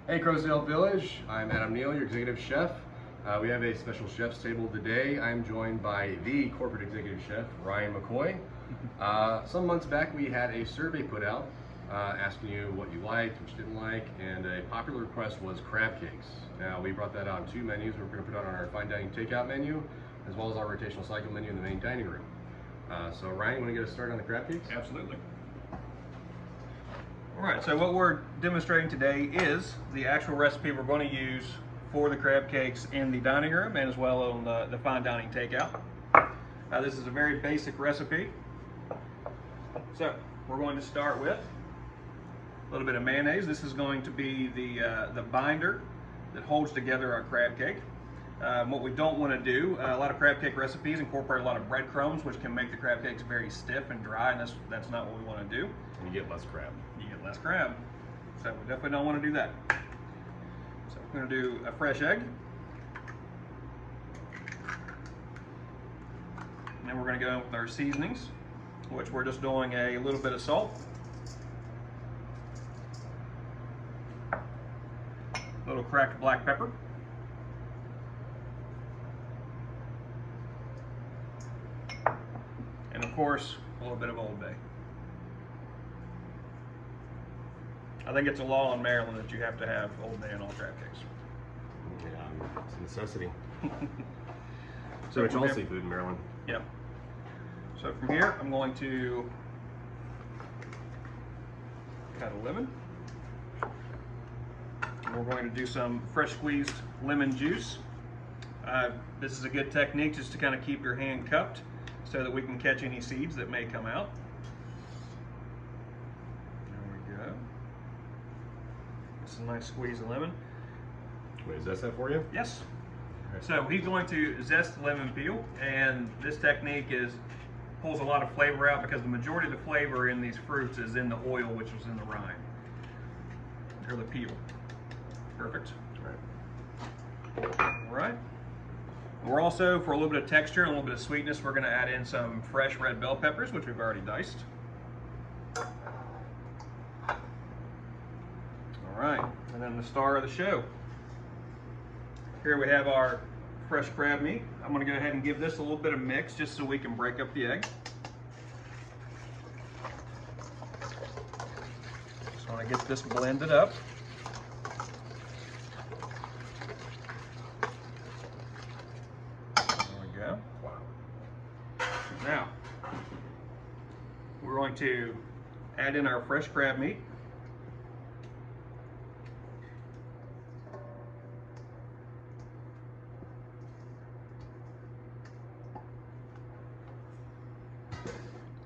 Hey Croasdaile Village, I'm Adam Neal, your executive chef. We have a special chef's table today. I'm joined by the corporate executive chef, Ryan McCoy. Some months back we had a survey put out asking you what you liked, what you didn't like, and a popular request was crab cakes. Now we brought that on 2 menus. We're going to put it on our fine dining takeout menu as well as our rotational cycle menu in the main dining room. So Ryan, you want to get us started on the crab cakes? Absolutely. All right, so what we're demonstrating today is the actual recipe we're going to use for the crab cakes in the dining room and as well on the fine dining takeout. This is a very basic recipe. So we're going to start with a little bit of mayonnaise. This is going to be the binder that holds together our crab cake. What we don't want to do, a lot of crab cake recipes incorporate a lot of breadcrumbs, which can make the crab cakes very stiff and dry, and that's not what we want to do. And you get less crab. You get less crab. So we definitely don't want to do that. So we're going to do a fresh egg. And then we're going to go in with our seasonings, which we're just doing a little bit of salt, a little cracked black pepper, and of course, a little bit of Old Bay. I think it's a law in Maryland that you have to have Old Bay in all crab cakes. Yeah, it's a necessity. So it's all seafood in Maryland. Yep. So from here, I'm going to cut a lemon. And we're going to do some fresh squeezed lemon juice. This is a good technique just to kind of keep your hand cupped so that we can catch any seeds that may come out. There we go. This is a nice squeeze of lemon. Wait, is that for you? Yes. So he's going to zest the lemon peel, and this technique pulls a lot of flavor out because the majority of the flavor in these fruits is in the oil, which was in the rind, or the peel. Perfect. All right. We're also, for a little bit of texture and a little bit of sweetness, we're going to add in some fresh red bell peppers, which we've already diced. All right, and then the star of the show. Here we have our fresh crab meat. I'm going to go ahead and give this a little bit of mix just so we can break up the egg. Just want to get this blended up. There we go. Wow. Now, we're going to add in our fresh crab meat.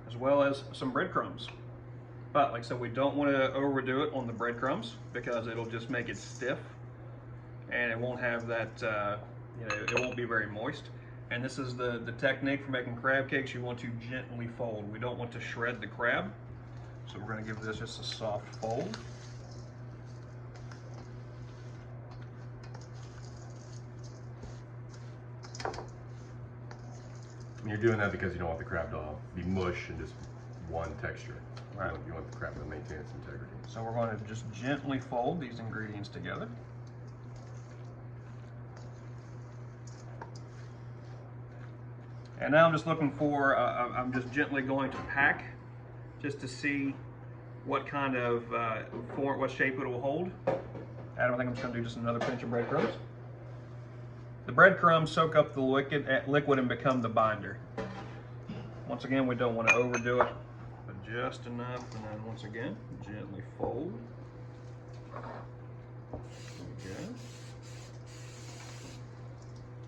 As well as some breadcrumbs. But like I said, we don't want to overdo it on the breadcrumbs because it'll just make it stiff and it won't have that, it won't be very moist. And this is the technique for making crab cakes. You want to gently fold. We don't want to shred the crab. So we're going to give this just a soft fold. And you're doing that because you don't want the crab to be mush and just one texture. Right. You want the crab to maintain its integrity. So we're going to just gently fold these ingredients together. And now I'm just looking for, I'm just gently going to pack just to see what kind of what shape it will hold. Adam, I think I'm just going to do just another pinch of breadcrumbs. The breadcrumbs soak up the liquid and become the binder. Once again, we don't want to overdo it, but just enough, and then once again, gently fold. There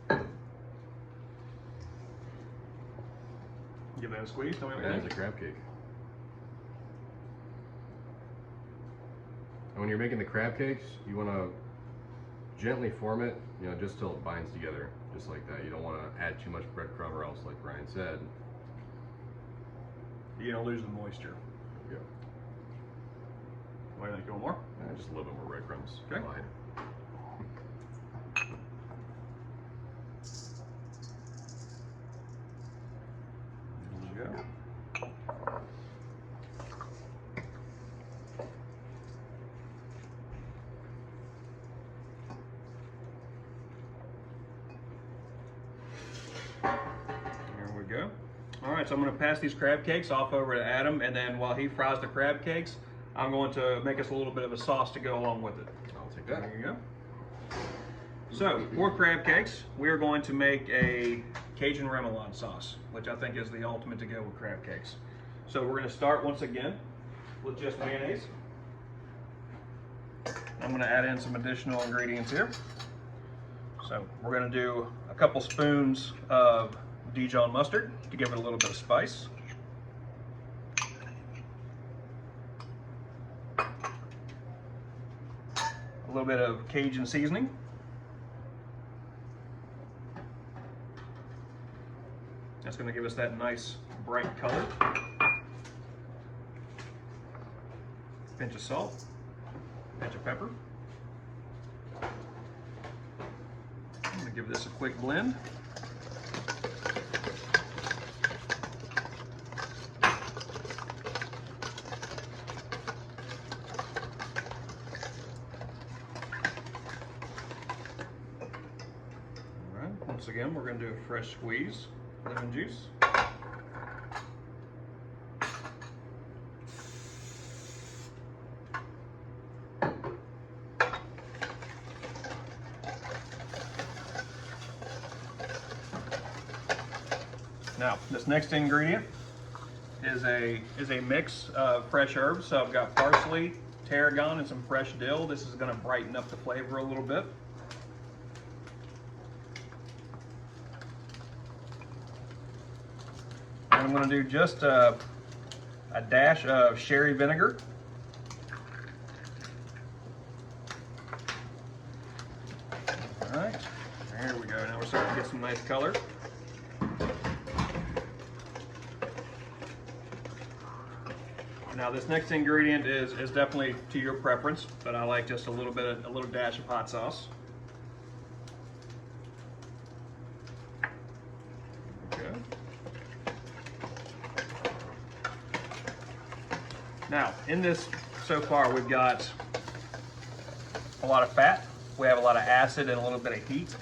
we go. Give that a squeeze, tell me what you think. That's a crab cake. And when you're making the crab cakes, you want to gently form it, just till it binds together, just like that. You don't want to add too much breadcrumb or else, like Brian said, you're going to lose the moisture. There we go. What do you think, a little more? Just a little bit more breadcrumbs. Okay. Fine. There we go. right, so I'm going to pass these crab cakes off over to Adam, and then while he fries the crab cakes, I'm going to make us a little bit of a sauce to go along with it. I'll take that. There you go. So, for crab cakes, we're going to make a Cajun remoulade sauce, which I think is the ultimate to go with crab cakes. So we're going to start once again with just mayonnaise. I'm going to add in some additional ingredients here. So we're going to do a couple spoons of Dijon mustard to give it a little bit of spice. A little bit of Cajun seasoning. That's going to give us that nice bright color. Pinch of salt, pinch of pepper. I'm going to give this a quick blend. All right, once again, we're going to do a fresh squeeze, lemon juice. Now, this next ingredient is a mix of fresh herbs. So I've got parsley, tarragon, and some fresh dill. This is going to brighten up the flavor a little bit. And I'm going to do just a dash of sherry vinegar. All right, there we go. Now we're starting to get some nice color. Now this next ingredient is definitely to your preference, but I like just a little dash of hot sauce. Okay. Now in this so far we've got a lot of fat, we have a lot of acid and a little bit of heat,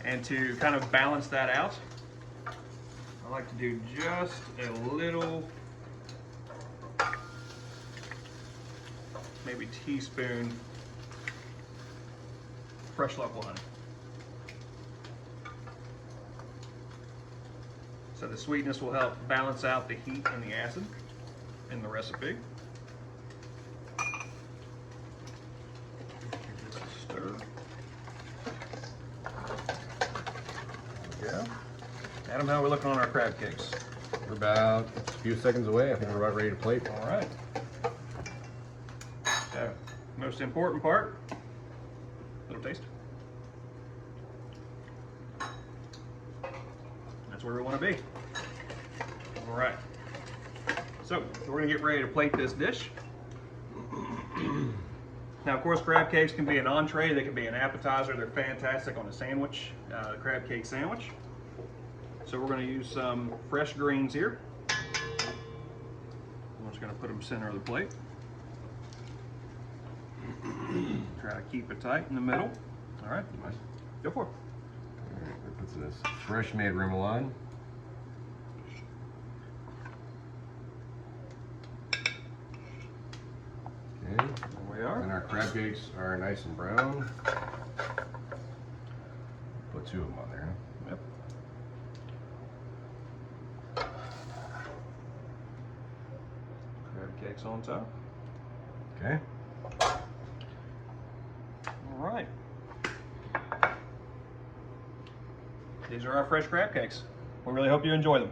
and to kind of balance that out, I like to do just a little, maybe teaspoon fresh local honey. So the sweetness will help balance out the heat and the acid in the recipe. Give this a stir. There we go. Adam, how are we looking on our crab cakes? We're about a few seconds away. I think we're about ready to plate. All right. So, most important part, little taste. That's where we want to be. All right. So, we're going to get ready to plate this dish. Now, of course, crab cakes can be an entree. They can be an appetizer. They're fantastic on a sandwich, the crab cake sandwich. So we're going to use some fresh greens here. I'm just going to put them center of the plate. Try to keep it tight in the middle. All right, Nice. go for it. All right, what's this? Fresh made remoulade. Okay. There we are. And our crab cakes are nice and brown. Put two of them on there. Yep. Crab cakes on top. Okay. All right. These are our fresh crab cakes. We really hope you enjoy them.